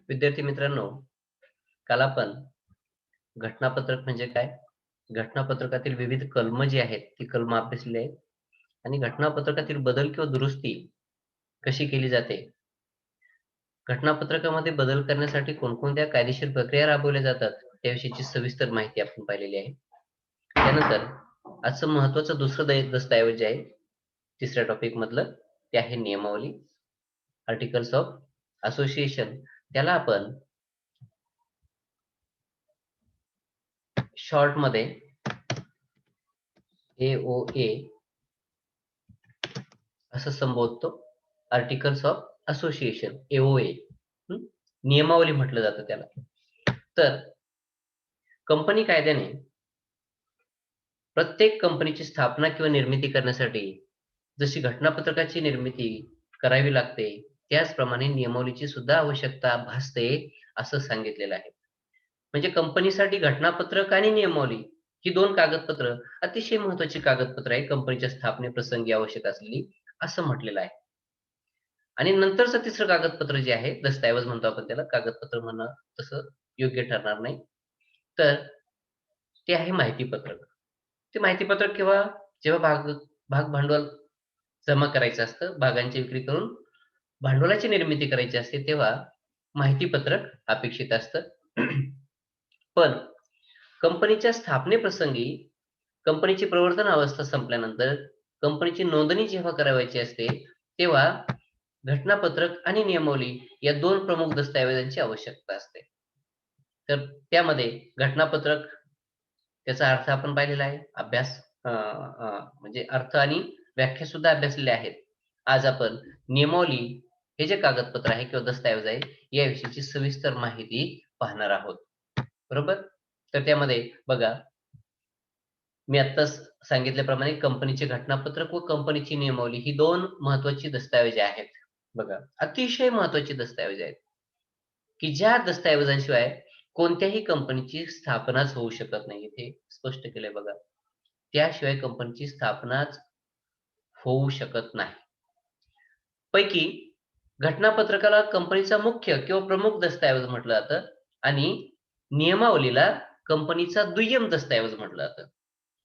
विद्यार्थी मित्रांनो, काल आपण घटनापत्रक म्हणजे काय? घटनापत्रकातील विविध कलमं जी आहेत, ती कलमं अभ्यासलेली आहेत आणि घटनापत्रकातील बदल किंवा दुरुस्ती कशी केली जाते? घटनापत्रकामध्ये बदल करण्यासाठी कोणकोणत्या कायदेशीर प्रक्रिया राबवल्या जातात, त्याविषयीची सविस्तर माहिती आपण पाहिलेली आहे. त्यानंतर आजचं महत्त्वाचं दुसरं दस्तऐवज जे आहे, तिसऱ्या टॉपिक मधलं, ते आहे नियमावली, आर्टिकल्स ऑफ असोसिएशन. त्याला आपण शॉर्टमध्ये AOA असं संबोधतो. Articles of association AOA. नियमावली म्हटलं जातं त्याला. तर कंपनी कायद्याने प्रत्येक कंपनीची स्थापना किंवा निर्मिती करण्यासाठी जशी घटनापत्रकाची निर्मिती करावी लागते, त्याचप्रमाणे नियमावलीची सुद्धा आवश्यकता भासते असं सांगितलेलं आहे. म्हणजे कंपनीसाठी घटनापत्रक आणि नियमावली ही 2 कागदपत्र अतिशय महत्त्वाची कागदपत्र आहे कंपनीच्या स्थापनेप्रसंगी आवश्यक असलेली, असं म्हटलेलं आहे. आणि नंतरचं तिसरं कागदपत्र जे आहे, दस्तऐवज म्हणतो आपण त्याला, कागदपत्र म्हणणं तसं योग्य ठरणार नाही. तर ते आहे माहितीपत्रक. ते माहितीपत्रक जेव्हा भाग भांडवल जमा करायचं असतं, भागांची विक्री करून भांडवलाची निर्मिती करायची असते, तेव्हा माहितीपत्रक अपेक्षित असतं. पण कंपनीच्या स्थापनेप्रसंगी कंपनीची प्रवर्तन अवस्था संपल्यानंतर कंपनीची नोंदणी जेव्हा करावयाची असते, तेव्हा घटनापत्रक आणि नियमावली या 2 प्रमुख दस्तऐवजांची आवश्यकता असते. तर त्यामध्ये घटनापत्रक त्याचा अर्थ आपण पाहिलेला आहे. अभ्यास म्हणजे अर्थ आणि व्याख्या सुद्धा अभ्यासलेल्या आहेत. आज आपण नियमावली हे जे कागदपत्र आहे किंवा दस्तऐवज आहे, याविषयीची सविस्तर माहिती पाहणार आहोत. बरोबर? तर त्यामध्ये बघा, मी आत्ताच सांगितल्याप्रमाणे कंपनीचे घटनापत्रक व कंपनीची नियमावली ही 2 महत्त्वाची दस्तऐवजे आहेत. बघा, अतिशय महत्त्वाची दस्तऐवज आहेत, की ज्या दस्तऐवजांशिवाय कोणत्याही कंपनीची स्थापनाच होऊ शकत नाही. इथे स्पष्ट केलंय बघा. त्याशिवाय कंपनीची स्थापनाच होऊ शकत नाही. पैकी घटनापत्रकाला कंपनीचा मुख्य किंवा प्रमुख दस्तऐवज म्हटलं जातं आणि नियमावलीला कंपनीचा दुय्यम दस्तऐवज म्हटलं जातं.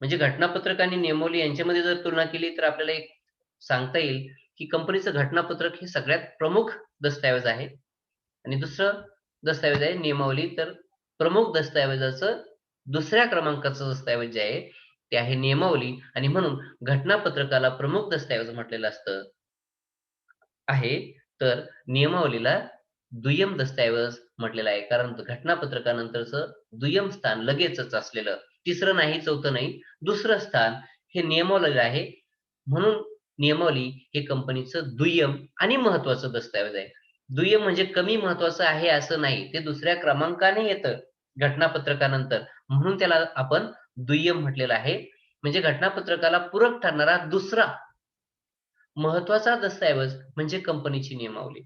म्हणजे घटनापत्रक आणि नियमावली यांच्यामध्ये जर तुलना केली तर आपल्याला एक सांगता येईल, की कंपनीचं घटनापत्रक हे सगळ्यात प्रमुख दस्तऐवज आहे आणि दुसरं दस्तऐवज आहे नियमावली. तर प्रमुख दस्तऐवजाचं दुसऱ्या क्रमांकाचं दस्तऐवज जे आहे, ते आहे नियमावली आणि म्हणून घटनापत्रकाला प्रमुख दस्तऐवज म्हटलेलं आहे, तर नियमावलीला दुय्यम दस्तऐवज म्हटलेलं आहे. कारण घटनापत्रकानंतरचं दुय्यम स्थान लगेचच असलेलं, तिसरं नाही, चौथं नाही, दुसरं स्थान हे नियमावलीला आहे. म्हणून नियमावली हे कंपनीचं दुय्यम आणि महत्त्वाचं दस्तऐवज आहे. दुय्यम म्हणजे कमी महत्त्वाचं आहे असं नाही. ते दुसऱ्या क्रमांकाने येतं घटनापत्रकानंतर. म्हणून त्याला आपण दुय्यम म्हटलेलं आहे. म्हणजे घटनापत्रकाला पूरक ठरणारा दुसरा महत्त्वाचा दस्तऐवज म्हणजे कंपनीची नियमावली.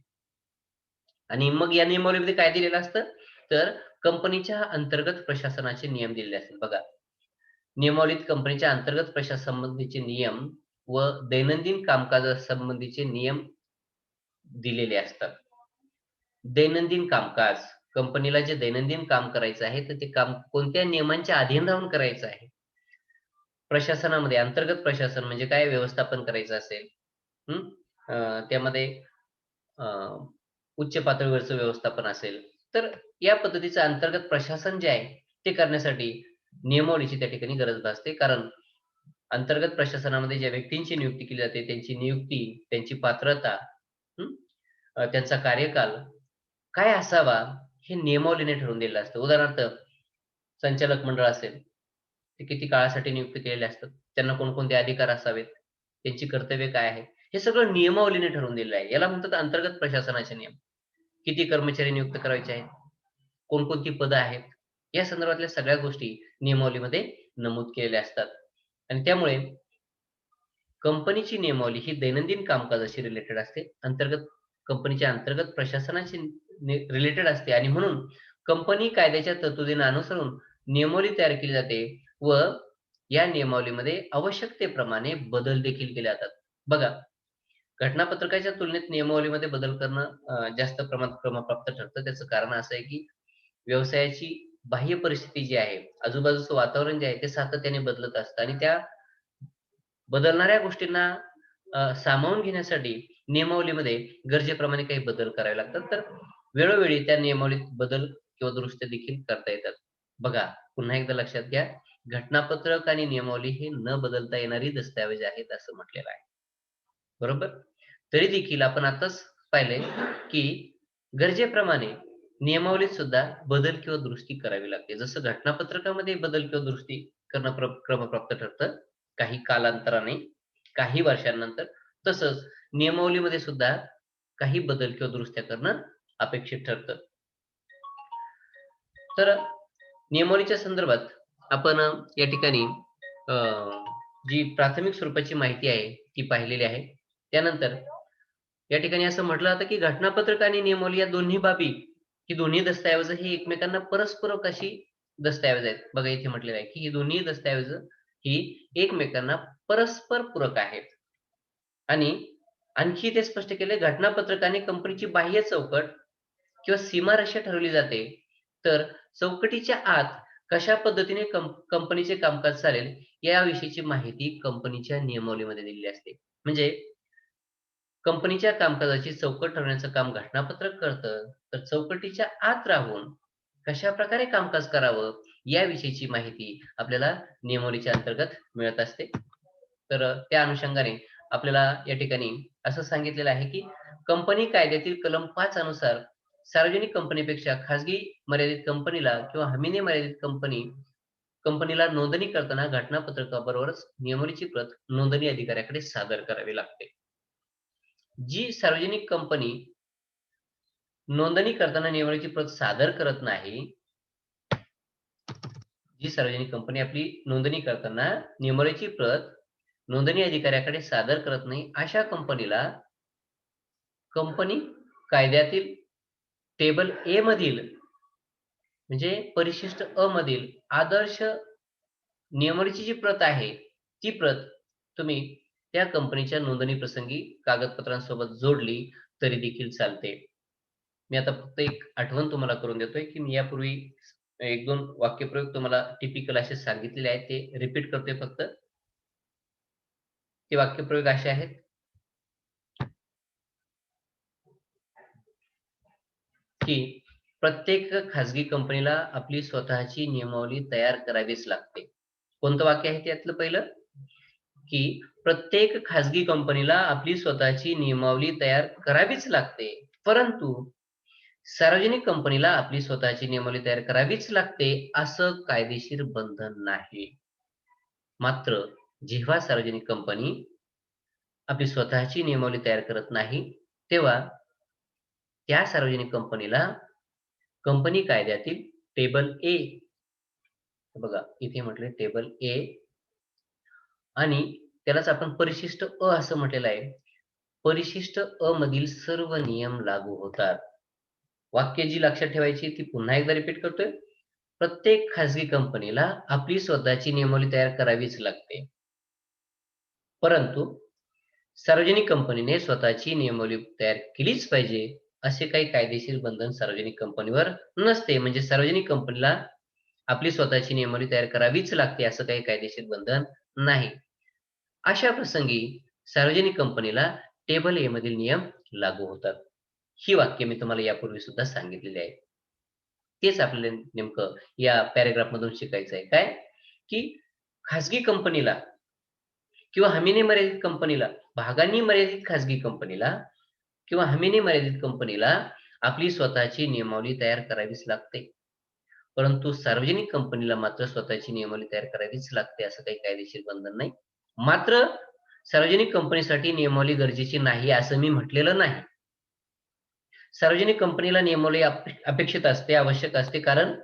आणि मग या नियमावलीमध्ये काय दिलेलं असतं? तर कंपनीच्या अंतर्गत प्रशासनाचे नियम दिलेले असतात. बघा, नियमावलीत कंपनीच्या अंतर्गत प्रशासनासंबंधीचे नियम व दैनंदिन कामकाजासंबंधीचे नियम दिलेले असतात. दैनंदिन कामकाज, कंपनीला जे दैनंदिन काम करायचं आहे, तर ते काम कोणत्या नियमांच्या अधीन राहून करायचं आहे? प्रशासनामध्ये अंतर्गत प्रशासन म्हणजे काय? व्यवस्थापन करायचं असेल, त्यामध्ये अ, उच्च पातळीवरचं व्यवस्थापन असेल, तर या पद्धतीचं अंतर्गत प्रशासन जे आहे, ते करण्यासाठी नियमावलीची त्या ठिकाणी गरज भासते. कारण अंतर्गत प्रशासनामध्ये ज्या व्यक्तींची नियुक्ती केली जाते, त्यांची नियुक्ती, त्यांची पात्रता, हं, त्यांचा कार्यकाल काय असावा, हे नियमावलीने ठरवून दिलेलं असतं. उदाहरणार्थ, संचालक मंडळ असेल, ते किती काळासाठी नियुक्त केलेले असतात, त्यांना कोणकोणते अधिकार असावेत, त्यांची कर्तव्ये काय आहेत, हे सगळं नियमावलीने ठरवून दिलेलं आहे. याला म्हणतात अंतर्गत प्रशासनाचे नियम. किती कर्मचारी नियुक्त करायचे आहेत, कोणकोणती पदं आहेत, या संदर्भातल्या सगळ्या गोष्टी नियमावलीमध्ये नमूद केलेल्या असतात. आणि त्यामुळे कंपनीची नियमावली ही दैनंदिन कामकाजाशी रिलेटेड असते. कंपनीच्या अंतर्गत प्रशासनाशी रिलेटेड असते आणि म्हणून कंपनी कायद्याच्या तरतुदींना अनुसरून नियमावली तयार केली जाते व या नियमावलीमध्ये आवश्यकतेप्रमाणे बदल देखील केले जातात. बघा, घटनापत्रकाच्या तुलनेत नियमावलीमध्ये बदल करणं जास्त प्रमाणात क्रमप्राप्त ठरतं. त्याचं कारण असं आहे, की व्यवसायाची बाह्य परिस्थिती जी आहे, आजूबाजूचं वातावरण जे आहे, ते सातत्याने बदलत असतं आणि त्या बदलणाऱ्या गोष्टींना सामावून घेण्यासाठी नियमावलीमध्ये गरजेप्रमाणे काही बदल करावे लागतात. तर वेळोवेळी त्या नियमावलीत बदल किंवा दुरुस्त्या देखील करता येतात. बघा, पुन्हा एकदा लक्षात घ्या, घटनापत्रक आणि नियमावली हे न बदलता येणारी दस्तऐवज आहेत असं म्हटलेलं आहे. बरोबर? तरी देखील आपण आताच पाहिलंय, की गरजेप्रमाणे नियमावलीत सुद्धा बदल किंवा दुरुस्ती करावी लागते. जसं घटनापत्रकामध्ये बदल किंवा दुरुस्ती करणं क्रमप्राप्त ठरतं, काही कालांतराने, काही वर्षांनंतर. तसंच नियमावलीमध्ये सुद्धा काही बदल किंवा दुरुस्त्या करणं अपेक्षित ठरतं. तर नियमावलीच्या संदर्भात आपण या ठिकाणी अ, जी प्राथमिक स्वरूपाची माहिती आहे, ती पाहिलेली आहे. त्यानंतर या ठिकाणी असं म्हटलं जातं, की घटनापत्रक आणि नियमावली या दोन्ही बाबी, ही दोन्ही दस्तऐवज ही एकमेकांना परस्परक अशी दस्तऐवज आहेत. बघा इथे म्हटलेलं आहे, की ही दोन्ही दस्तऐवज ही एकमेकांना परस्पर पूरक आहेत. आणि आणखी ते स्पष्ट केले, घटनापत्रकाने कंपनीची बाह्य चौकट किंवा सीमारेषा ठरवली जाते. तर चौकटीच्या आत कशा पद्धतीने कंपनीचे कामकाज चालेल याविषयीची माहिती कंपनीच्या नियमावलीमध्ये दिलेली असते. म्हणजे कंपनीच्या कामकाजाची चौकट ठरवण्याचं काम घटनापत्रक करतं, तर चौकटीच्या आत राहून कशाप्रकारे कामकाज करावं याविषयीची माहिती आपल्याला नियमावलीच्या अंतर्गत मिळत असते. तर त्या अनुषंगाने आपल्याला या ठिकाणी असं सांगितलेलं आहे, की कंपनी कायद्यातील कलम 5 अनुसार सार्वजनिक कंपनीपेक्षा खाजगी मर्यादित कंपनीला किंवा हमीने मर्यादित कंपनीला नोंदणी करताना घटनापत्रकाबरोबरच नियमावलीची प्रत नोंदणी अधिकाऱ्याकडे सादर करावी लागते. जी सार्वजनिक कंपनी नोंदणी करताना नियमावलीची प्रत सादर करत नाही, जी सार्वजनिक कंपनी आपली नोंदणी करताना नियमावलीची प्रत नोंदणी अधिकाऱ्याकडे सादर करत नाही, अशा कंपनीला कंपनी कायद्यातील टेबल ए मधील म्हणजे परिशिष्ट अ मधील आदर्श नियमावलीची जी प्रत आहे, ती प्रत तुम्ही त्या कंपनीच्या नोंदणी प्रसंगी कागदपत्रांसोबत जोडली तरी देखील चालते. मी आता फक्त एक आठवण तुम्हाला करून देतोय, की मी यापूर्वी 1-2 वाक्यप्रयोग तुम्हाला टिपिकल असे सांगितलेले आहेत. ते रिपीट करतोय फक्त. ते वाक्यप्रयोग असे आहेत, की प्रत्येक खाजगी कंपनीला आपली स्वतःची नियमावली तयार करावीच लागते. कोणतं वाक्य आहे त्यातलं पहिलं? की प्रत्येक खाजगी कंपनीला आपली स्वतःची नियमावली तयार करावीच लागते. परंतु सार्वजनिक कंपनीला आपली स्वतःची नियमावली तयार करावीच लागते, असं कायदेशीर बंधन नाही. मात्र जेव्हा सार्वजनिक कंपनी आपली स्वतःची नियमावली तयार करत नाही, तेव्हा त्या सार्वजनिक कंपनीला कंपनी कायद्यातील टेबल ए, बघा इथे म्हटले टेबल ए आणि त्यालाच आपण परिशिष्ट अ असं म्हटलेलं आहे. परिशिष्ट अ मधील सर्व नियम लागू होतात. वाक्य जी लक्षात ठेवायची ती पुन्हा एकदा रिपीट करतोय. प्रत्येक खाजगी कंपनीला आपली स्वतःची नियमावली तयार करावीच लागते. परंतु सार्वजनिक कंपनीने स्वतःची नियमावली तयार केलीच पाहिजे, असे काही कायदेशीर बंधन सार्वजनिक कंपनीवर नसते. म्हणजे सार्वजनिक कंपनीला आपली स्वतःची नियमावली तयार करावीच लागते, असं काही कायदेशीर बंधन नाही. अशा प्रसंगी सार्वजनिक कंपनीला टेबल ए मधील नियम लागू होतात. ही वाक्य मी तुम्हाला यापूर्वी सुद्धा सांगितलेली आहेत. तेच आपल्याला नेमकं या पॅराग्राफ मधून शिकायचं आहे. काय? की खाजगी कंपनीला किंवा हमीने मर्यादित कंपनीला, भागांनी मर्यादित खाजगी कंपनीला किंवा हमीने मर्यादित कंपनीला आपली स्वतःची नियमावली तयार करावीच लागते. परंतु सार्वजनिक कंपनीला मात्र स्वतःची नियमावली तयार करावीच लागते, असं काही कायदेशीर बंधन नाही. मात्र सार्वजनिक कंपनीसाठी नियमावली गरजेची नाही, असं मी म्हटलेलं नाही. सार्वजनिक कंपनीला नियमावली अपेक्षित असते, आवश्यक असते. कारण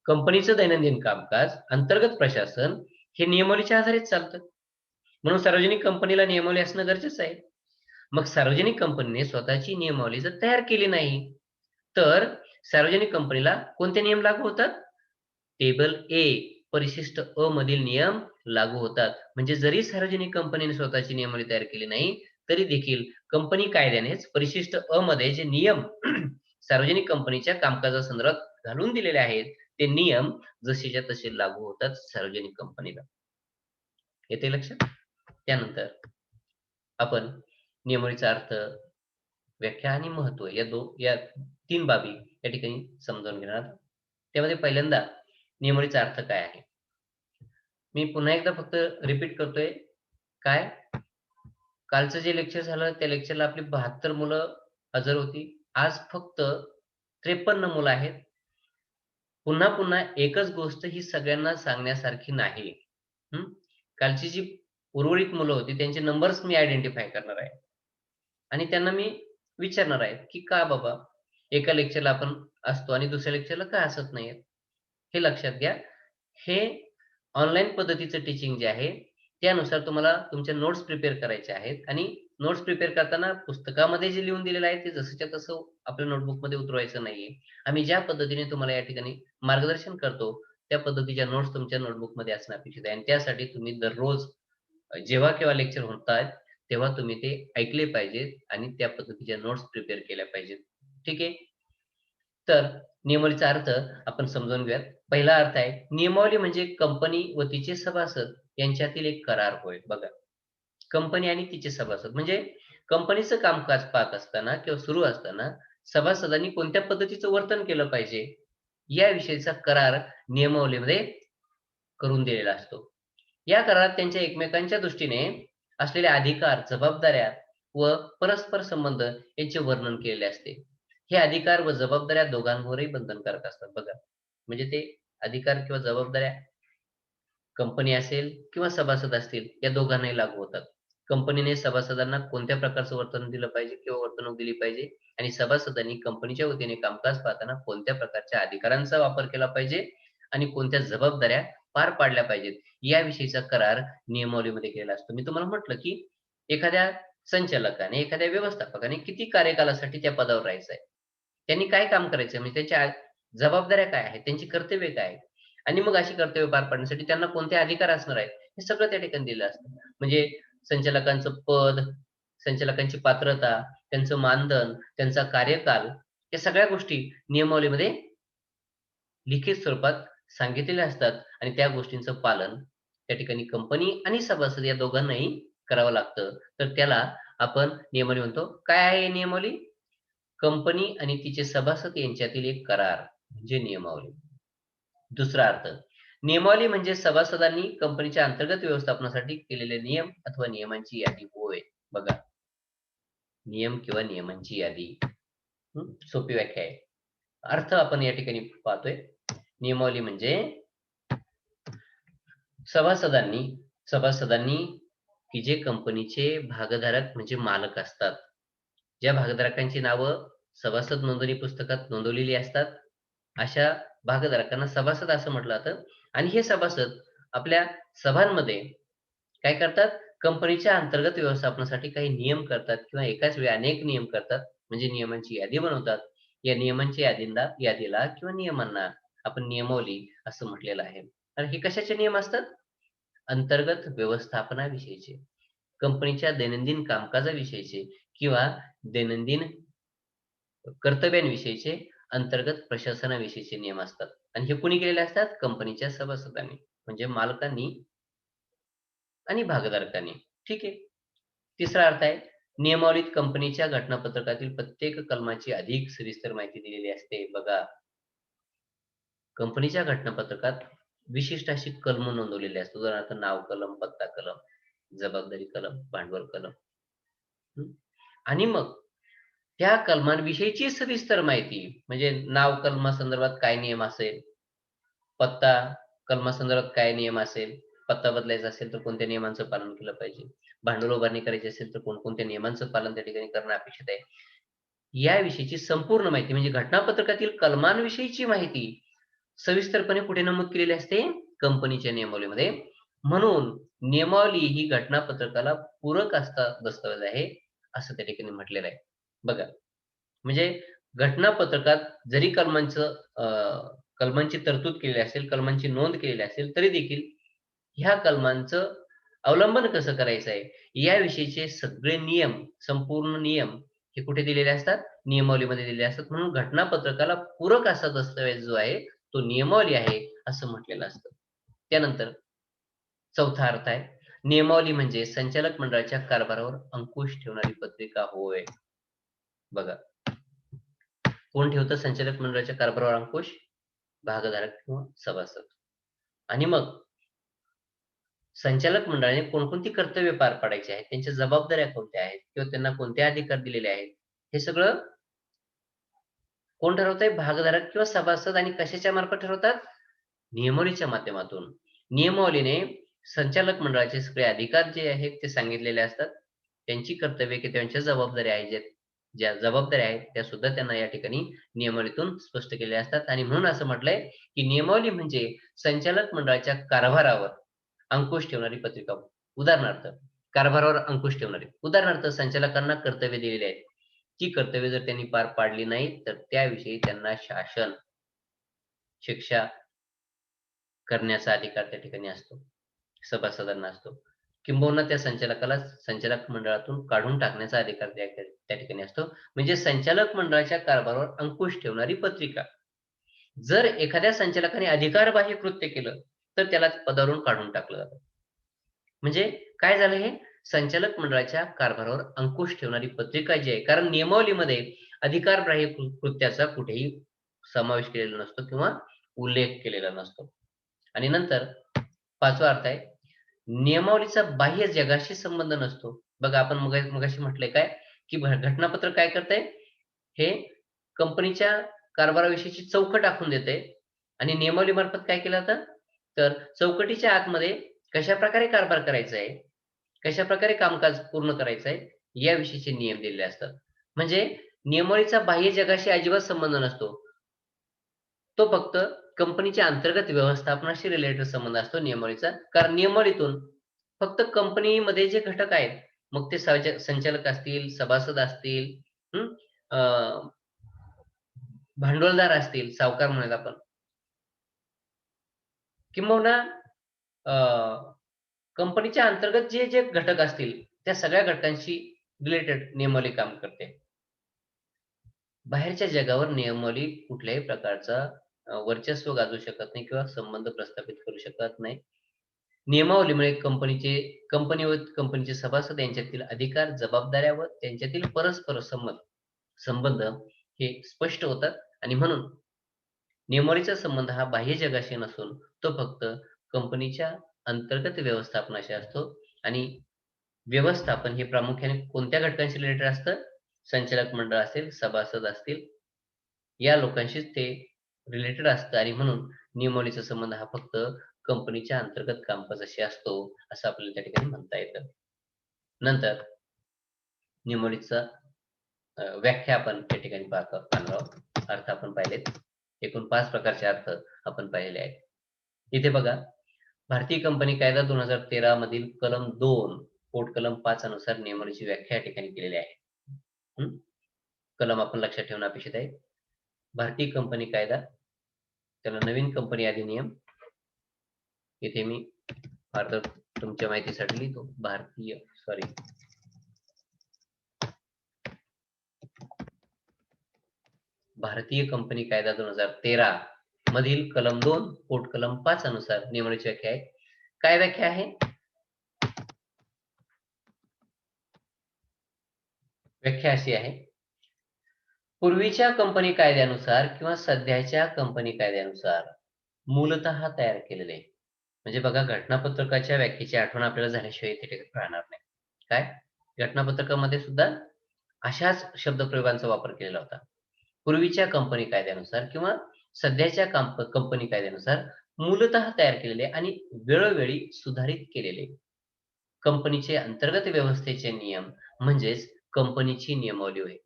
कंपनीचं दैनंदिन कामकाज, अंतर्गत प्रशासन हे नियमावलीच्या आधारेच चालतं. म्हणून सार्वजनिक कंपनीला नियमावली असणं गरजेचं आहे. मग सार्वजनिक कंपनीने स्वतःची नियमावली जर तयार केली नाही, तर सार्वजनिक कंपनीला कोणते नियम लागू होतात? टेबल ए परिशिष्ट अ मधील नियम लागू होतात. म्हणजे जरी सार्वजनिक कंपनीने स्वतःची नियमावली तयार केली नाही, तरी देखील कंपनी कायद्यानेच परिशिष्ट अ मध्ये जे नियम सार्वजनिक कंपनीच्या कामकाजासंदर्भात घालून दिलेले आहेत, ते नियम जसेच्या तसे लागू होतात सार्वजनिक कंपनीला. येते लक्षात? त्यानंतर आपण नियमावलीचा अर्थ, व्याख्या आणि महत्त्व या 3 बाबी या ठिकाणी समजावून घेणार आहोत. त्यामध्ये पहिल्यांदा नियमावलीचा अर्थ काय आहे? मी पुन्हा एकदा फक्त रिपीट करतोय. काय? कालचं जे लेक्चर झालं त्या लेक्चरला आपली 72 मुलं हजर होती. आज फक्त 53 मुलं आहेत. पुन्हा पुन्हा एकच गोष्ट ही सगळ्यांना सांगण्यासारखी नाही. हं. कालची जी उर्वरित मुलं होती त्यांचे नंबर्स मी आयडेंटिफाय करणार आहे. आणि त्यांना मी विचारणार आहे, की "का बाबा एका लेक्चरला आपण असतो आणि दुसऱ्या लेक्चरला का असत नाहीयेत?" हे लक्षात घ्या. हे ऑनलाईन पद्धतीचं टीचिंग जे आहे, त्यानुसार तुम्हाला तुमच्या नोट्स प्रिपेअर करायच्या आहेत आणि नोट्स प्रिपेअर करताना पुस्तकामध्ये जे लिहून दिलेलं आहे, ते जसंच्या तसं आपल्या नोटबुकमध्ये उतरवायचं नाहीये. आम्ही ज्या पद्धतीने तुम्हाला या ठिकाणी मार्गदर्शन करतो, त्या पद्धतीच्या नोट्स तुमच्या नोटबुकमध्ये असणं अपेक्षित आहे आणि त्यासाठी तुम्ही दररोज जेव्हा केव्हा लेक्चर होतात, तेव्हा तुम्ही ते ऐकले पाहिजेत आणि त्या पद्धतीच्या नोट्स प्रिपेअर केल्या पाहिजेत. ठीक आहे? तर नियमावलीचा अर्थ आपण समजून घेऊयात. पहिला अर्थ आहे, नियमावली म्हणजे कंपनी व तिचे सभासद यांच्यातील एक करार होय. बघा, कंपनी आणि तिचे सभासद म्हणजे कंपनीचं कामकाज पाहत असताना किंवा सुरू असताना सभासदांनी कोणत्या पद्धतीचं वर्तन केलं पाहिजे, याविषयीचा करार नियमावलीमध्ये करून दिलेला असतो. या करारात त्यांच्या एकमेकांच्या दृष्टीने असलेले अधिकार, जबाबदाऱ्या व परस्पर संबंध यांचे वर्णन केलेले असते. हे अधिकार व जबाबदाऱ्या दोघांवरही बंधनकारक असतात बघा. म्हणजे ते अधिकार किंवा जबाबदाऱ्या कंपनी असेल किंवा सभासद असतील या दोघांनाही लागू होतात. कंपनीने सभासदांना कोणत्या प्रकारचं वर्तन दिलं पाहिजे किंवा वर्तणूक दिली पाहिजे आणि सभासदांनी कंपनीच्या वतीने कामकाज पाहताना कोणत्या प्रकारच्या अधिकारांचा वापर केला पाहिजे आणि कोणत्या जबाबदाऱ्या पार पाडल्या पाहिजेत, याविषयीचा करार नियमावलीमध्ये केलेला असतो. मी तुम्हाला म्हटलं, की एखाद्या संचालकाने, एखाद्या व्यवस्थापकाने किती कार्यकालासाठी त्या पदावर राहायचं आहे. त्यांनी काय काम करायचं म्हणजे त्यांच्या जबाबदाऱ्या काय आहेत, त्यांची कर्तव्ये काय आहेत आणि मग अशी कर्तव्य पार पाडण्यासाठी त्यांना कोणते अधिकार असणार आहेत, हे सगळं त्या ठिकाणी दिलं असतं. म्हणजे संचालकांचं पद, संचालकांची पात्रता, त्यांचं मानधन, त्यांचा कार्यकाल, या सगळ्या गोष्टी नियमावलीमध्ये लिखित स्वरूपात सांगितलेल्या असतात आणि त्या गोष्टींचं पालन त्या ठिकाणी कंपनी आणि सभासद या दोघांनाही करावं लागतं. तर त्याला आपण नियमावली म्हणतो. काय आहे ही नियमावली? कंपनी आणि तिचे सभासद यांच्यातील एक करार म्हणजे नियमावली. दुसरा अर्थ, नियमावली म्हणजे सभासदांनी कंपनीच्या अंतर्गत व्यवस्थापनासाठी केलेले नियम अथवा नियमांची यादी होय. बघा, नियम किंवा नियमांची यादी. सोपी व्याख्या आहे. अर्थ आपण या ठिकाणी पाहतोय. नियमावली म्हणजे सभासदांनी सभासदांनी की जे कंपनीचे भागधारक म्हणजे मालक असतात. ज्या भागधारकांची नावं सभासद नोंदणी पुस्तकात नोंदवलेली असतात, अशा भागधारकांना सभासद असं म्हटलं जातं आणि हे सभासद आपल्या सभांमध्ये काय करतात? कंपनीच्या अंतर्गत व्यवस्थापनासाठी काही नियम करतात किंवा एकाच वेळी अनेक नियम करतात. म्हणजे नियमांची यादी बनवतात. या नियमांच्या यादीला किंवा नियमांना आपण नियमावली असं म्हटलेलं आहे. आणि हे कशाचे नियम असतात? अंतर्गत व्यवस्थापनाविषयीचे, कंपनीच्या दैनंदिन कामकाजाविषयीचे किंवा दैनंदिन कर्तव्यांविषयीचे, अंतर्गत प्रशासनाविषयीचे नियम असतात. आणि हे कुणी केलेले असतात? कंपनीच्या सभासदांनी म्हणजे मालकांनी आणि भागधारकांनी. ठीक आहे. तिसरा अर्थ आहे, नियमावलीत कंपनीच्या घटनापत्रकातील प्रत्येक कलमाची अधिक सविस्तर माहिती दिलेली असते. बघा, कंपनीच्या घटनापत्रकात विशिष्ट अशी कलम नोंदवलेली असतात. उदाहरणार्थ नाव कलम, पत्ता कलम, जबाबदारी कलम, भांडवल कलम. आणि मग त्या कलमांविषयीची सविस्तर माहिती म्हणजे नाव कलमासंदर्भात काय नियम असेल, पत्ता कलमासंदर्भात काय नियम असेल, पत्ता बदलायचा असेल तर कोणत्या नियमांचं पालन केलं पाहिजे, भांडवल उभारणी करायची असेल तर कोणकोणत्या नियमांचं पालन त्या ठिकाणी करणं अपेक्षित आहे. याविषयीची संपूर्ण माहिती म्हणजे घटनापत्रकातील कलमांविषयीची माहिती सविस्तरपणे कुठे नमूद केलेली असते? कंपनीच्या नियमावलीमध्ये. म्हणून नियमावली ही घटनापत्रकाला पूरक दस्तऐवज आहे, असं त्या ठिकाणी म्हटलेलं आहे. बघा, म्हणजे घटनापत्रकात जरी कलमांची तरतूद केलेली असेल, कलमांची नोंद केलेली असेल, तरी देखील ह्या कलमांचं अवलंबन कसं करायचं आहे याविषयीचे सगळे नियम, संपूर्ण नियम हे कुठे दिलेले असतात? नियमावलीमध्ये दिलेले असतात. म्हणून घटनापत्रकाला पूरक असा दस्तऐवज जो आहे, तो नियमावली आहे, असं म्हटलेलं असतं. त्यानंतर चौथा अर्थ आहे, नियमावली म्हणजे संचालक मंडळाच्या कारभारावर अंकुश ठेवणारी पत्रिका होय. बघा, कोण ठेवतं संचालक मंडळाच्या कारभारावर अंकुश? भागधारक किंवा सभासद. आणि मग संचालक मंडळाने कोणकोणती कर्तव्य पार पाडायची आहेत, त्यांच्या जबाबदाऱ्या कोणत्या आहेत किंवा त्यांना कोणते अधिकार दिलेले आहेत, हे सगळं कोण ठरवतंय? भागधारक किंवा सभासद. आणि कशाच्या मार्फत ठरवतात? नियमावलीच्या माध्यमातून. नियमावलीने संचालक मंडळाचे सगळे अधिकार जे आहेत ते सांगितलेले असतात. त्यांची कर्तव्ये की त्यांच्या जबाबदाऱ्या आहेत, ज्या जबाबदाऱ्या आहेत त्या सुद्धा त्यांना या ठिकाणी नियमावलीतून स्पष्ट केलेल्या असतात. आणि म्हणून असं म्हटलंय की नियमावली म्हणजे संचालक मंडळाच्या कारभारावर अंकुश ठेवणारी पत्रिका. उदाहरणार्थ, कारभारावर अंकुश ठेवणारी. उदाहरणार्थ, संचालकांना कर्तव्य दिलेली आहेत. ती कर्तव्य जर त्यांनी पार पाडली नाही तर त्याविषयी त्यांना शासन शिक्षा करण्याचा अधिकार त्या ठिकाणी असतो, सभासदांना असतो. किंबहुना त्या संचालकाला संचालक मंडळातून काढून टाकण्याचा अधिकार त्या ठिकाणी असतो. म्हणजे संचालक मंडळाच्या कारभारावर अंकुश ठेवणारी पत्रिका. जर एखाद्या संचालकाने अधिकारबाह्य कृत्य केलं तर त्याला पदावरून काढून टाकलं जातं. म्हणजे काय झालं हे? संचालक मंडळाच्या कारभारावर अंकुश ठेवणारी पत्रिका जी आहे, कारण नियमावलीमध्ये अधिकारबाह्य कृत्याचा कुठेही समावेश केलेला नसतो किंवा उल्लेख केलेला नसतो. आणि नंतर पाचवा अर्थ आहे, नियमावलीचा बाह्य जगाशी संबंध नसतो. बघा, आपण मगाशी म्हटलंय काय, की घटनापत्र काय करतंय? हे कंपनीच्या कारभाराविषयीची चौकट आखून देते. आणि नियमावली मार्फत काय केलं जातं? तर चौकटीच्या आतमध्ये कशाप्रकारे कारभार करायचा आहे, कशाप्रकारे कामकाज पूर्ण करायचं आहे, याविषयीचे नियम दिलेले असतात. म्हणजे नियमावलीचा बाह्य जगाशी अजिबात संबंध नसतो. तो फक्त कंपनीच्या अंतर्गत व्यवस्थापनाशी रिलेटेड संबंध असतो नियमावलीचा. कारण नियमावलीतून फक्त कंपनीमध्ये जे घटक आहेत, मग ते संचालक असतील, सभासद असतील, हं, अ, भांडवलदार असतील, सावकार म्हणूयात आपण, किंबहुना अ, कंपनीच्या अंतर्गत जे घटक असतील, त्या सगळ्या घटकांशी रिलेटेड नियमावली काम करते. बाहेरच्या जगावर नियमावली कुठल्याही प्रकारचा वर्चस्व गाजवू शकत नाही किंवा संबंध प्रस्थापित करू शकत नाही. नियमावलीमुळे कंपनी व कंपनीचे सभासद यांच्यातील अधिकार, जबाबदाऱ्या व त्यांच्यातील परस्पर संबंध हे स्पष्ट होतात. आणि म्हणून नियमावलीचा संबंध हा बाह्य जगाशी नसून तो फक्त कंपनीच्या अंतर्गत व्यवस्थापनाशी असतो. आणि व्यवस्थापन हे प्रामुख्याने कोणत्या घटकांशी रिलेटेड असतं? संचालक मंडळ असेल, सभासद असतील, या लोकांशीच ते रिलेटेड असतं. आणि म्हणून नियमावलीचा संबंध हा फक्त कंपनीच्या अंतर्गत कामकाजाशी असतो, असं आपल्याला त्या ठिकाणी म्हणता येतं. नंतर नियमावलीचा व्याख्या आपण त्या ठिकाणी पाहणार आहोत. अर्थ आपण पाहिलेत. एकूण 5 प्रकारचे अर्थ आपण पाहिलेले आहेत. इथे बघा, भारतीय कंपनी कायदा 2013 मधील कलम 2 पोट कलम 5 अनुसार नियमावलीची व्याख्या या ठिकाणी केलेली आहे. कलम आपण लक्षात ठेवणं अपेक्षित आहे. भारतीय कंपनी कायदा, त्याला नवीन कंपनी अधिनियम, इथे मी भारतात तुमच्या माहितीसाठी लिहितो भारतीय कंपनी कायदा 2013 मधील कलम 2 पोट कलम 5 अनुसार नियमावलीची व्याख्या आहे. काय व्याख्या आहे? व्याख्या अशी आहे, पूर्वीच्या कंपनी कायद्यानुसार किंवा सध्याच्या कंपनी कायद्यानुसार मूलतः तयार केलेले. म्हणजे बघा, घटनापत्रकाच्या व्याख्येची आठवण आपल्याला झाल्याशिवाय इथे राहणार नाही. काय? घटनापत्रकामध्ये सुद्धा अशाच शब्दप्रयोगांचा वापर केलेला होता. पूर्वीच्या कंपनी कायद्यानुसार किंवा सध्याच्या कंपनी कायद्यानुसार मूलतः तयार केलेले आणि वेळोवेळी सुधारित केलेले कंपनीचे अंतर्गत व्यवस्थेचे नियम म्हणजेच कंपनीची नियमावली होय.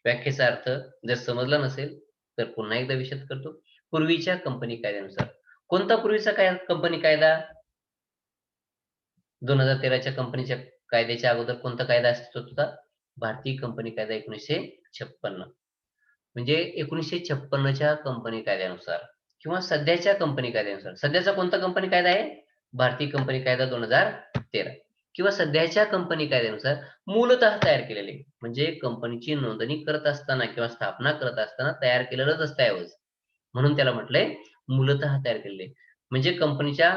व्याख्येचा अर्थ जर समजला नसेल तर पुन्हा एकदा विशद करतो. पूर्वीच्या कंपनी कायद्यानुसार. कोणता पूर्वीचा कंपनी कायदा? 2013च्या कंपनीच्या कायद्याच्या अगोदर कोणता कायदा अस्तित्वात होता? भारतीय कंपनी कायदा 1956. म्हणजे 1956च्या कंपनी कायद्यानुसार किंवा सध्याच्या कंपनी कायद्यानुसार. सध्याचा कोणता कंपनी कायदा आहे? भारतीय कंपनी कायदा 2013 किंवा सध्याच्या कंपनी कायद्यानुसार मूलतः तयार केलेले, म्हणजे कंपनीची नोंदणी करत असताना किंवा स्थापना करत असताना तयार केलेलं दस्तऐवज, म्हणून त्याला म्हटलंय मूलतः तयार केलेले. म्हणजे कंपनीच्या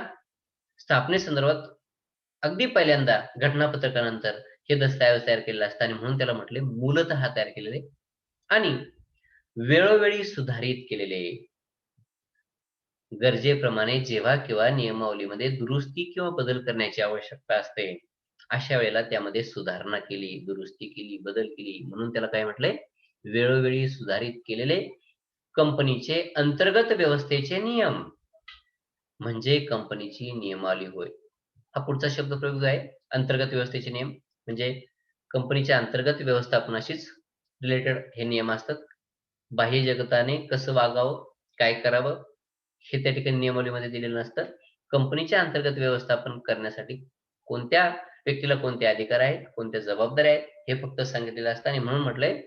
स्थापनेसंदर्भात अगदी पहिल्यांदा घटनापत्रकानंतर हे दस्तऐवज तयार केलेले असतात आणि म्हणून त्याला म्हटले मूलतः तयार केलेले आणि वेळोवेळी सुधारित केलेले. गरजेप्रमाणे जेव्हा केव्हा नियमावलीमध्ये दुरुस्ती किंवा बदल करण्याची आवश्यकता असते, अशा वेळेला त्यामध्ये सुधारणा केली, दुरुस्ती केली, बदल केली, म्हणून त्याला काय म्हटलंय? वेळोवेळी सुधारित केलेले कंपनीचे अंतर्गत व्यवस्थेचे नियम, म्हणजे कंपनीची नियमावली होय. हा पुढचा शब्दप्रयोग आहे, अंतर्गत व्यवस्थेचे नियम. म्हणजे कंपनीच्या अंतर्गत व्यवस्थापनाशीच रिलेटेड हे नियम असतात. बाह्य जगताने कसं वागावं, काय करावं, हे त्या ठिकाणी नियमावलीमध्ये दिलेलं नसतं. कंपनीच्या अंतर्गत व्यवस्थापन करण्यासाठी कोणत्या व्यक्तीला कोणते अधिकार आहेत, कोणत्या जबाबदाऱ्या आहेत, हे फक्त सांगितलेलं असतं आणि म्हणून म्हटलंय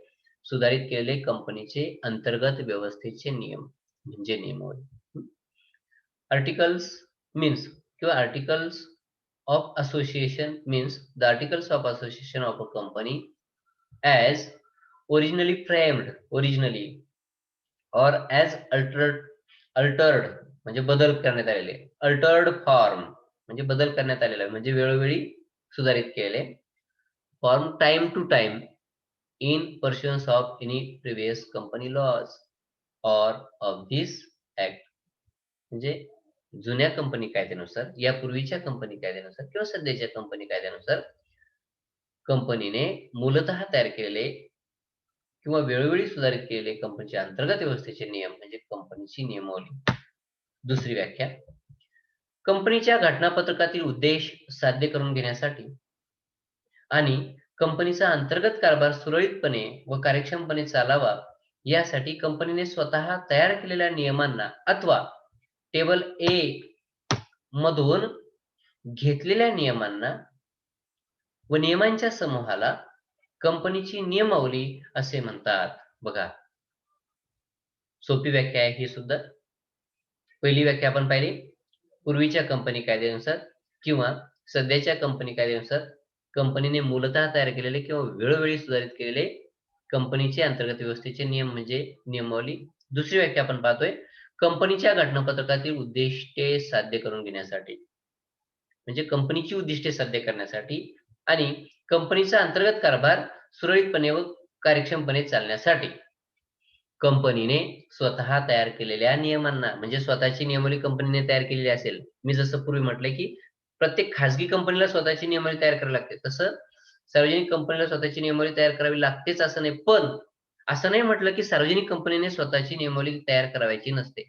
सुधारित केलेले कंपनीचे अंतर्गत व्यवस्थेचे नियम म्हणजे नियमावली. आर्टिकल्स मीन्स किंवा articles of association means the articles of association of a company as originally or as altered म्हणजे बदल करण्यात आलेले, altered form म्हणजे बदल करण्यात आलेला म्हणजे वेळोवेळी सुधारित केले, form time to time in pursuance of any previous company laws or of this act. म्हणजे जुन्या कंपनी कायद्यानुसार, यापूर्वीच्या कंपनी कायद्यानुसार किंवा सध्याच्या कंपनी कायद्यानुसार कंपनीने मूलतः तयार केलेले किंवा वेळोवेळी सुधारित केलेले कंपनीच्या अंतर्गत व्यवस्थेचे नियम म्हणजे कंपनीची नियमावली. दुसरी व्याख्या, कंपनीच्या घटनापत्रकातील उद्देश साध्य करून घेण्यासाठी आणि कंपनीचा अंतर्गत कारभार सुरळीतपणे व कार्यक्षमपणे चालावा यासाठी कंपनीने स्वतः तयार केलेल्या नियमांना अथवा टेबल ए मधून घेतलेल्या नियमांना व नियमांच्या समूहाला कंपनीची नियमावली असे म्हणतात. बघा, सोपी व्याख्या आहे ही सुद्धा. पहिली व्याख्या आपण पाहिली, पूर्वीच्या कंपनी कायद्यानुसार किंवा सध्याच्या कंपनी कायद्यानुसार कंपनीने मूलतः तयार केलेले किंवा वेळोवेळी सुधारित केलेले कंपनीचे अंतर्गत व्यवस्थेचे नियम म्हणजे नियमावली. दुसरी व्याख्या आपण पाहतोय, कंपनीच्या घटनापत्रकातील उद्दिष्टे साध्य करून घेण्यासाठी म्हणजे कंपनीची उद्दिष्टे साध्य करण्यासाठी आणि कंपनीचा अंतर्गत कारभार सुरळीतपणे व कार्यक्षमपणे चालण्यासाठी कंपनीने स्वतः तयार केलेल्या नियमांना म्हणजे स्वतःची नियमावली कंपनीने तयार केलेली असेल. मी जसं पूर्वी म्हटलंय की प्रत्येक खाजगी कंपनीला स्वतःची नियमावली तयार करावी लागते, तसं सार्वजनिक कंपनीला स्वतःची नियमावली तयार करावी लागतेच असं नाही. पण असं नाही म्हटलं की सार्वजनिक कंपनीने स्वतःची नियमावली तयार करायची नसते.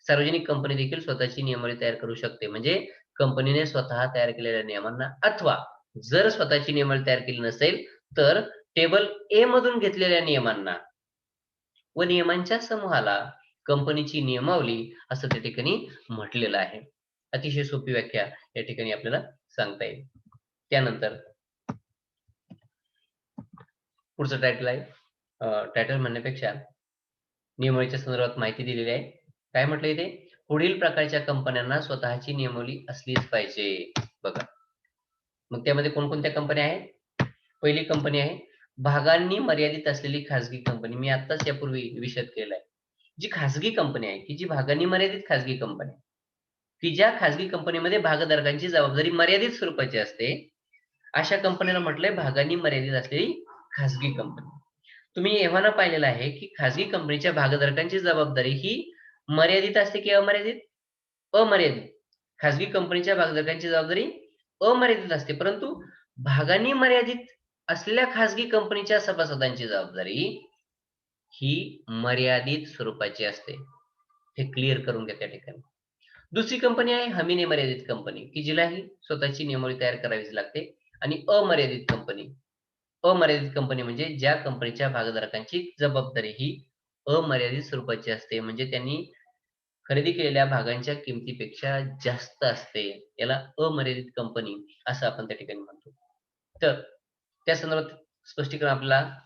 सार्वजनिक कंपनी देखील स्वतःची नियमावली तयार करू शकते. म्हणजे कंपनीने स्वतः तयार केलेल्या नियमांना अथवा जर स्वतःची नियमावली तयार केली नसेल तर टेबल ए मधून घेतलेल्या नियमांना व नियमांच्या समूहाला कंपनीची नियमावली असं त्या ठिकाणी म्हटलेलं आहे. अतिशय सोपी व्याख्या या ठिकाणी आपल्याला सांगता येईल. त्यानंतर पुढचं टायटल आहे, टायटल म्हणण्यापेक्षा नियमावलीच्या संदर्भात माहिती दिलेली आहे. काय म्हटलं इथे, पुढील प्रकारच्या कंपन्यांना स्वतःची नियमावली असलीच पाहिजे. बघा, मग त्यामध्ये कोणकोणत्या कंपन्या आहेत? पहिली कंपनी आहे भागांनी मर्यादित असलेली खाजगी कंपनी. मी आताच यापूर्वी विषद केलाय. जी खाजगी कंपनी आहे की जी भागांनी मर्यादित खाजगी कंपनी, की ज्या खाजगी कंपनीमध्ये भागधारकांची जबाबदारी मर्यादित स्वरूपाची असते, अशा कंपनीला म्हटलंय भागांनी मर्यादित असलेली खाजगी कंपनी. तुम्ही एव्हाना पाहिलेलं आहे की खाजगी कंपनीच्या भागधारकांची जबाबदारी ही मर्यादित असते की अमर्यादित? अमर्यादित. खाजगी कंपनीच्या भागधारकांची जबाबदारी अमर्यादित असते, परंतु भागांनी मर्यादित असलेल्या खाजगी कंपनीच्या सभासदांची जबाबदारी ही मर्यादित स्वरूपाची असते. हे क्लिअर करून घ्या त्या ठिकाणी. दुसरी कंपनी आहे हमीने मर्यादित कंपनी, की जिलाही स्वतःची नियमावली तयार करावीच लागते. आणि अमर्यादित कंपनी, अमर्यादित कंपनी म्हणजे ज्या कंपनीच्या भागधारकांची जबाबदारी ही अमर्यादित स्वरूपाची असते, म्हणजे त्यांनी खरेदी केलेल्या भागांच्या किमतीपेक्षा जास्त असते, याला अमर्यादित कंपनी असं आपण त्या ठिकाणी म्हणतो. तर त्या संदर्भात स्पष्टीकरण आपल्याला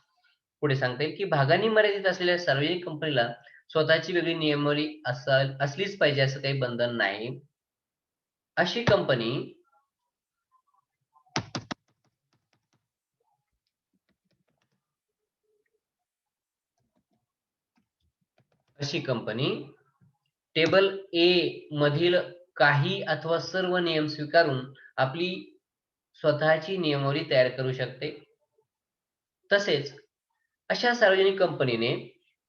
पुढे सांगता येईल की भागांनी मर्यादित असलेल्या सार्वजनिक कंपनीला स्वतःची वेगळी नियमावली असलीच पाहिजे असं काही बंधन नाही. अशी कंपनी टेबल ए मधील काही अथवा सर्व नियम स्वीकारून आपली स्वतःची नियमावली तयार करू शकते. तसेच अशा सार्वजनिक कंपनीने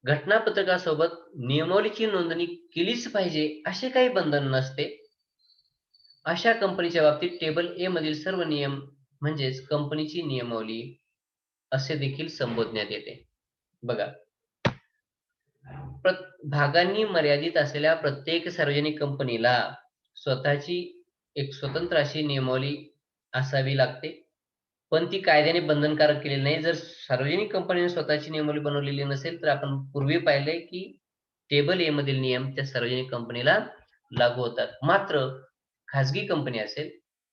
घटनापत्रकासोबत नियमावलीची नोंदणी केलीच पाहिजे असे काही बंधन नसते. अशा कंपनीच्या बाबतीत टेबल ए मधील सर्व नियम म्हणजेच कंपनीची नियमावली असे देखील संबोधण्यात येते. बघा, भागांनी मर्यादित असलेल्या प्रत्येक सार्वजनिक कंपनीला स्वतःची एक स्वतंत्र अशी नियमावली असावी लागते, पण ती कायद्याने बंधनकारक केलेली नाही. जर सार्वजनिक कंपनीने स्वतःची नियमावली बनवलेली नसेल तर आपण पूर्वी पाहिलंय की टेबल ए मधील नियम त्या सार्वजनिक कंपनीला लागू होतात. मात्र खाजगी कंपनी असेल,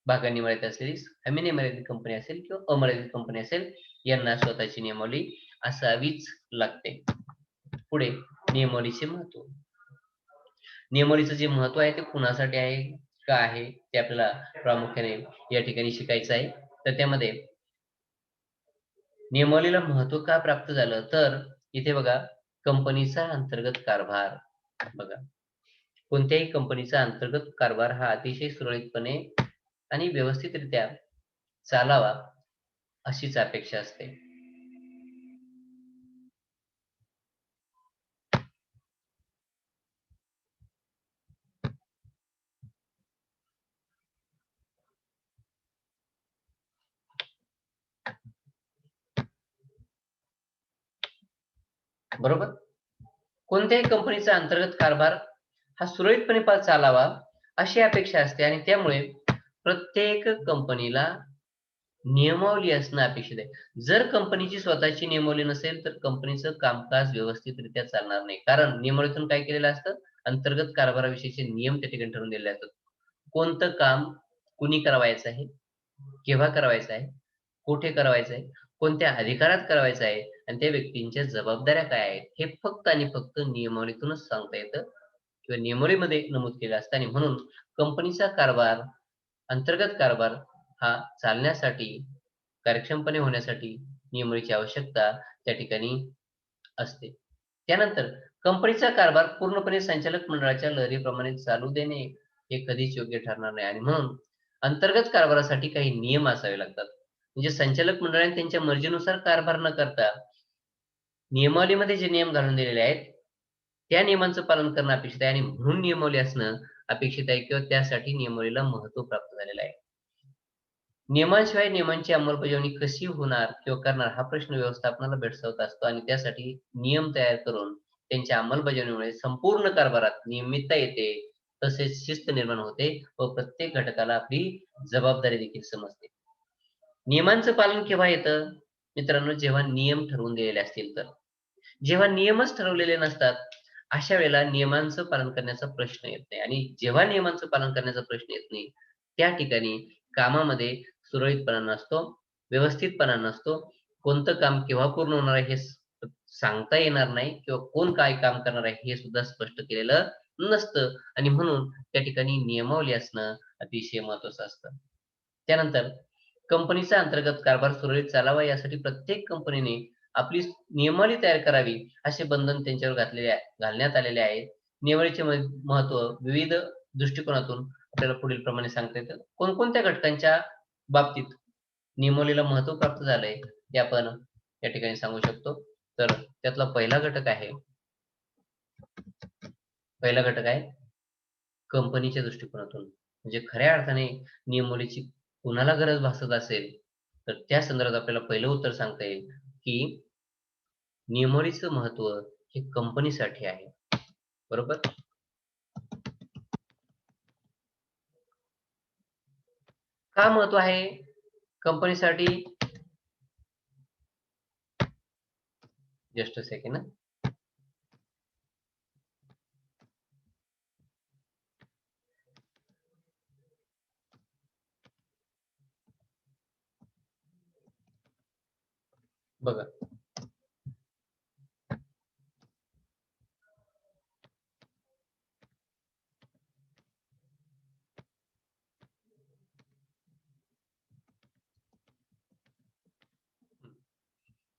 भागांनी मर्यादित असलेली हमीने मर्यादित कंपनी असेल किंवा अमर्यादित कंपनी असेल, यांना स्वतःची नियमावली असावीच लागते. पुढे नियमावलीचे महत्व. नियमावलीचं जे महत्व आहे ते कुणासाठी आहे, का आहे, ते आपल्याला प्रामुख्याने या ठिकाणी शिकायचं आहे. तर त्यामध्ये नियमावलीला महत्व का प्राप्त झालं, तर इथे बघा, कंपनीचा अंतर्गत कारभार. बघा, कोणत्याही कंपनीचा अंतर्गत कारभार हा अतिशय सुरळीतपणे आणि व्यवस्थितरित्या चालावा अशीच अपेक्षा असते. बरोबर, कोणत्याही कंपनीचा अंतर्गत कारभार हा सुरळीतपणे चालावा अशी अपेक्षा असते आणि त्यामुळे प्रत्येक कंपनीला नियमावली असणं अपेक्षित आहे. जर कंपनीची स्वतःची नियमावली नसेल तर कंपनीचं कामकाज व्यवस्थितरित्या चालणार नाही. कारण नियमावलीतून काय केलेलं असतं, अंतर्गत कारभाराविषयीचे नियम त्या ठिकाणी ठरवून दिलेले असतात. कोणतं काम कुणी करावायचं आहे, केव्हा करावायचं आहे, कुठे करावायचं आहे, कोणत्या अधिकारात करावायचं आहे आणि त्या व्यक्तींच्या जबाबदाऱ्या काय आहेत, हे फक्त आणि फक्त नियमावलीतूनच सांगता येतं किंवा नियमावलीमध्ये नमूद केलं असतं. आणि म्हणून कंपनीचा कारभार, अंतर्गत कारभार हा चालण्यासाठी, कार्यक्षमपणे होण्यासाठी नियमावलीची आवश्यकता त्या ठिकाणी असते. त्यानंतर कंपनीचा कारभार पूर्णपणे संचालक मंडळाच्या लहरीप्रमाणे चालू देणे हे कधीच योग्य ठरणार नाही आणि म्हणून अंतर्गत कारभारासाठी काही नियम असावे लागतात. म्हणजे संचालक मंडळाने त्यांच्या मर्जीनुसार कारभार न करता नियमावलीमध्ये जे नियम घालून दिलेले आहेत त्या नियमांचं पालन करणं अपेक्षित आहे आणि म्हणून नियमावली असणं अपेक्षित आहे किंवा त्यासाठी नियमावलीला महत्व प्राप्त झालेलं आहे. नियमांशिवाय नियमांची अंमलबजावणी कशी होणार किंवा करणार हा प्रश्न व्यवस्थापनाला भेडसावत असतो आणि त्यासाठी नियम तयार करून त्यांच्या अंमलबजावणीमुळे संपूर्ण कारभारात नियमितता येते, तसेच शिस्त निर्माण होते व प्रत्येक घटकाला आपली जबाबदारी देखील समजते. नियमांचं पालन केव्हा येतं मित्रांनो, जेव्हा नियम ठरवून दिलेले असतील तर. जेव्हा नियमच ठरवलेले नसतात अशा वेळेला नियमांचं पालन करण्याचा प्रश्न येत नाही आणि जेव्हा नियमांचं पालन करण्याचा प्रश्न येत नाही त्या ठिकाणी कामामध्ये सुरळीतपणा नसतो, व्यवस्थितपणा नसतो. कोणतं काम केव्हा पूर्ण होणार आहे हे सांगता येणार नाही किंवा कोण काय काम करणार आहे हे सुद्धा स्पष्ट केलेलं नसतं आणि म्हणून त्या ठिकाणी नियमावली असणं अतिशय महत्वाचं असतं. त्यानंतर कंपनीचा अंतर्गत कारभार सुरळीत चालावा यासाठी प्रत्येक कंपनीने आपली नियमावली तयार करावी असे बंधन त्यांच्यावर घालण्यात आलेले आहे. नियमावलीचे महत्व विविध दृष्टिकोनातून आपल्याला पुढील प्रमाणे सांगता येतं. कोणकोणत्या घटकांच्या बाबतीत नियमावलीला महत्व प्राप्त झालंय ते आपण या ठिकाणी सांगू शकतो. तर त्यातला पहिला घटक आहे कंपनीच्या दृष्टिकोनातून. म्हणजे खऱ्या अर्थाने नियमावलीची कुणाला गरज भासत असेल तर त्या संदर्भात आपल्याला पहिलं उत्तर सांगता येईल की नियमावलीचं महत्व हे कंपनीसाठी आहे. बरोबर, का महत्व आहे कंपनीसाठी? Just a second. बघा,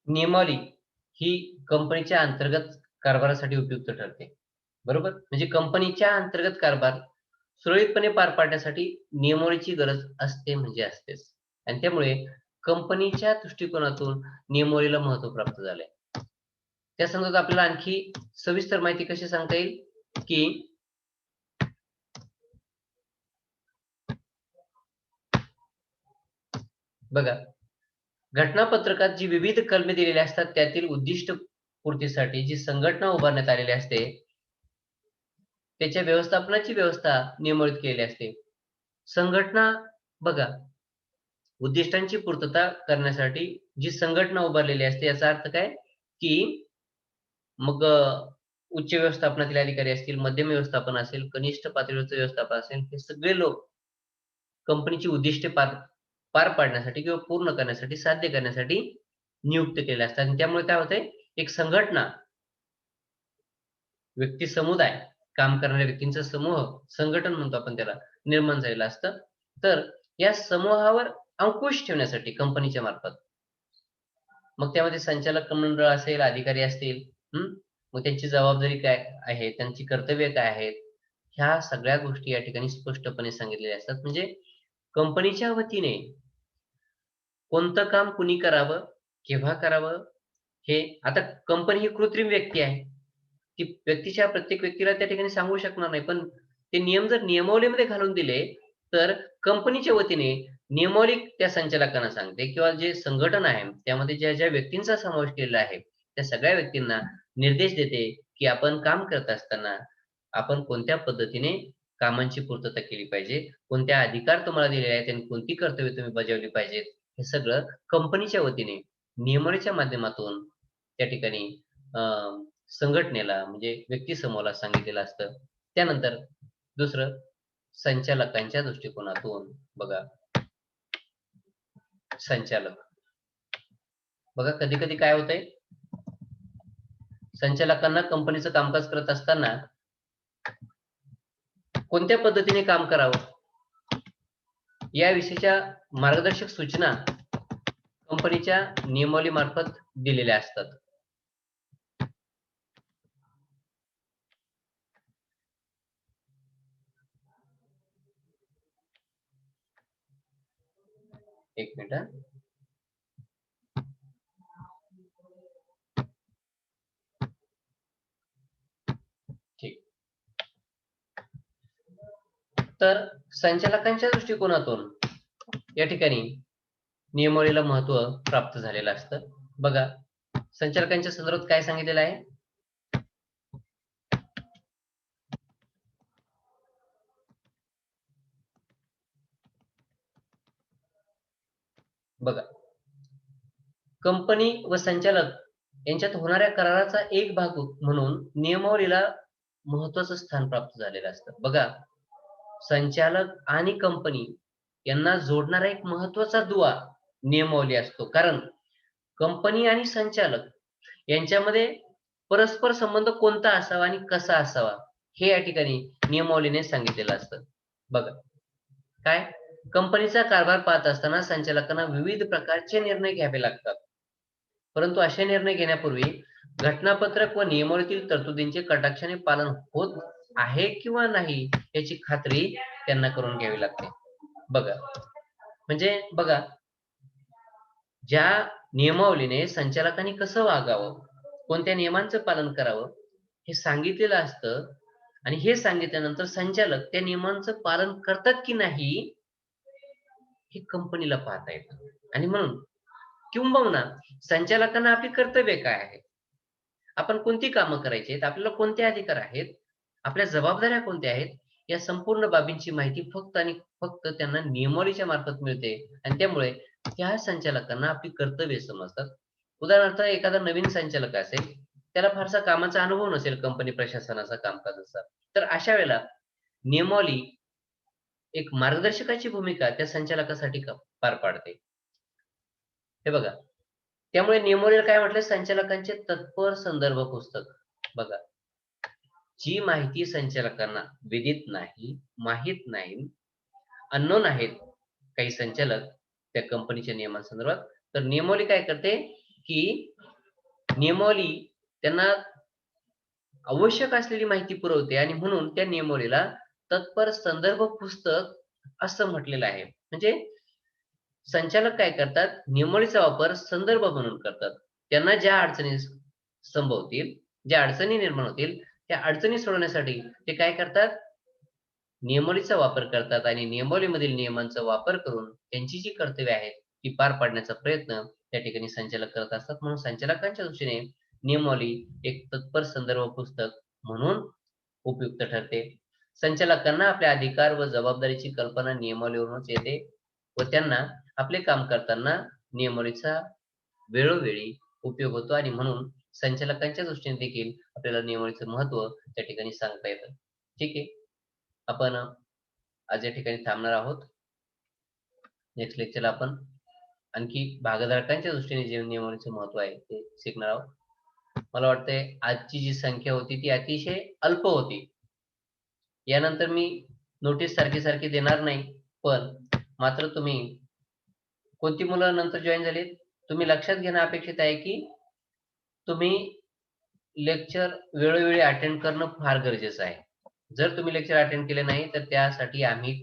नियमावली ही कंपनीच्या अंतर्गत कारभारासाठी उपयुक्त ठरते. बरोबर? म्हणजे कंपनीच्या अंतर्गत कारभार सुरळीतपणे पार पाडण्यासाठी नियमावलीची गरज असते म्हणजे असतेच. आणि त्यामुळे कंपनीच्या दृष्टिकोनातून नियमावलीला महत्त्व प्राप्त झालंय. त्या संदर्भात आपल्याला आणखी सविस्तर माहिती कशी सांगता येईल, की बघा, घटनापत्रकात जी विविध कलमे दिलेली असतात त्यातील उद्दिष्ट पूर्तीसाठी जी संघटना उभारण्यात आलेली असते, त्याच्या व्यवस्थापनाची व्यवस्था नियमित केलेली असते. संघटना बघा, उद्दिष्टांची पूर्तता करण्यासाठी जी संघटना उभारलेली असते याचा अर्थ काय, की मग उच्च व्यवस्थापनातील अधिकारी असतील, मध्यम व्यवस्थापन असेल, कनिष्ठ पातळीवरचं व्यवस्थापन असेल, हे सगळे लोक कंपनीची उद्दिष्टे पार पार पाडण्यासाठी किंवा पूर्ण करण्यासाठी, साध्य करण्यासाठी नियुक्त केलेले असतात आणि त्यामुळे काय होतंय, एक संघटना, व्यक्ती समुदाय, काम करणाऱ्या व्यक्तींचा समूह, संघटन म्हणतो आपण त्याला, निर्माण झालेलं असतं. तर या समूहावर अंकुश ठेवण्यासाठी कंपनीच्या मार्फत, मग त्यामध्ये संचालक मंडळ असेल, अधिकारी असतील, मग त्यांची जबाबदारी काय आहे, त्यांची कर्तव्य काय आहेत, ह्या सगळ्या गोष्टी या ठिकाणी स्पष्टपणे सांगितलेल्या असतात. म्हणजे कंपनीच्या वतीने कोणतं काम कुणी करावं, केव्हा करावं, हे आता कंपनी ही कृत्रिम व्यक्ती आहे. ती व्यक्तीच्या प्रत्येक व्यक्तीला त्या ठिकाणी सांगू शकणार नाही. पण ते नियम जर नियमावलीमध्ये घालून दिले, तर कंपनीच्या वतीने नियमावली त्या संचालकांना सांगते किंवा जे संघटन आहे, त्यामध्ये ज्या-ज्या व्यक्तींचा समावेश केलेला आहे, त्या सगळ्या व्यक्तींना निर्देश देते, की आपण काम करत असताना आपण कोणत्या पद्धतीने कामांची पूर्तता केली पाहिजे, कोणत्या अधिकार तुम्हाला दिलेले आहेत आणि कोणती कर्तव्ये तुम्ही बजावली पाहिजेत, हे सगळं कंपनीच्या वतीने नियमावलीच्या माध्यमातून त्या ठिकाणी अ, संघटनेला म्हणजे व्यक्ती समूहाला सांगितलेलं असतं. त्यानंतर दुसरं संचालकांच्या दृष्टिकोनातून बघा, संचालक बघा कधी-कधी काय होतंय, संचालकांना कंपनीचं कामकाज करत असताना कोणत्या पद्धतीने काम करावं, याविषयीच्या मार्गदर्शक सूचना कंपनीच्या नियमावलीमार्फत दिलेल्या असतात. एक मिनिट हां. ठीक. तर संचालकांच्या दृष्टिकोनातून या ठिकाणी नियमावलीला महत्त्व प्राप्त झालेलं असतं. बघा, संचालकांच्या संदर्भात काय सांगितलेलं आहे? बघा, कंपनी व संचालक यांच्यात होणाऱ्या कराराचा एक भाग म्हणून नियमावलीला महत्त्वाचं स्थान प्राप्त झालेलं असतं. बघा, संचालक आणि कंपनी यांना जोडणारा एक महत्त्वाचा दुवा नियमावली असतो. कारण कंपनी आणि संचालक यांच्यामध्ये परस्पर संबंध कोणता असावा आणि कसा असावा, हे या ठिकाणी नियमावलीने सांगितलेलं असतं. बघा, काय? कंपनीचा कारभार पाहत असताना संचालकांना विविध प्रकारचे निर्णय घ्यावे लागतात. परंतु असे निर्णय घेण्यापूर्वी घटनापत्रक व नियमावलीतील तरतुदींचे कटाक्षाने पालन होत आहे किंवा नाही याची खात्री त्यांना करून घ्यावी लागते. बघा, म्हणजे बघा, ज्या नियमावलीने संचालकांनी कसं वागावं, कोणत्या नियमांचं पालन करावं, हे सांगितलेलं असतं आणि हे सांगितल्यानंतर संचालक त्या नियमांचं पालन करतात की नाही, हे कंपनीला पाहता येतं. आणि म्हणून किंबहुना संचालकांना आपली कर्तव्ये काय आहेत? आपण कोणती कामं करायची आहेत? आपल्याला कोणते अधिकार आहेत? आपल्या जबाबदाऱ्या कोणत्या आहेत? या संपूर्ण बाबींची माहिती फक्त आणि फक्त त्यांना नियमावलीच्या मार्फत मिळते आणि त्यामुळे त्या संचालकांना आपली कर्तव्ये समजतात. उदाहरणार्थ एखादा नवीन संचालक असेल, त्याला फारसा कामाचा अनुभव नसेल कंपनी प्रशासनाचा कामकाजाचा. तर अशा वेळेला नियमावली एक मार्गदर्शकाची भूमिका त्या संचालकासाठी पार पाडते. हे बघा, त्यामुळे नियमावलीला काय म्हटलंय, संचालकांचे तत्पर संदर्भ पुस्तक. बघा, जी माहिती संचालकांना विदित नाही, माहित नाही, अननोन आहेत काही संचालक त्या कंपनीच्या नियमांसंदर्भात, तर नियमावली काय करते, की नियमावली त्यांना आवश्यक असलेली माहिती पुरवते आणि म्हणून त्या नियमावलीला तत्पर संदर्भ पुस्तक असं म्हटलेलं आहे. म्हणजे संचालक काय करतात, नियमावलीचा वापर संदर्भ म्हणून करतात. त्यांना ज्या अडचणी संभवतील, ज्या अडचणी निर्माण होतील, त्या अडचणी सोडवण्यासाठी ते काय करतात, नियमावलीचा वापर करतात आणि नियमावलीमधील नियमांचा वापर करून त्यांची जी कर्तव्ये आहेत, ती पार पाडण्याचा प्रयत्न त्या ठिकाणी संचालक करत असतात. म्हणून संचालकांच्या दृष्टीने नियमावली एक तत्पर संदर्भ पुस्तक म्हणून उपयुक्त ठरते. संचालकांना आपले अधिकार व जबाबदारीची कल्पना नियमावलीवरूनच येते व त्यांना आपले काम करताना नियमावलीचा वेळोवेळी उपयोग होतो आणि म्हणून संचालकांच्या दृष्टीने देखील आपल्याला नियमावलीचं महत्त्व त्या ठिकाणी सांगता येतं. ठीक आहे. आपण आज या ठिकाणी थांबणार आहोत. नेक्स्ट लेक्चरला आपण आणखी भागधारकांच्या दृष्टीने जे नियमावलीचं महत्त्व आहे ते शिकणार आहोत. मला वाटतंय आजची जी संख्या होती ती अतिशय अल्प होती. यानंतर मी नोटीस सारखी देणार नाही, पण मात्र तुम्ही कोणती मुलं नंतर जॉईन झालीत, तुम्ही लक्षात घेणं अपेक्षित आहे की तुम्ही लेक्चर वेळोवेळी अटेंड करणं फार गरजेचं आहे. जर तुम्ही लेक्चर अटेंड केले नाही तर त्यासाठी आम्ही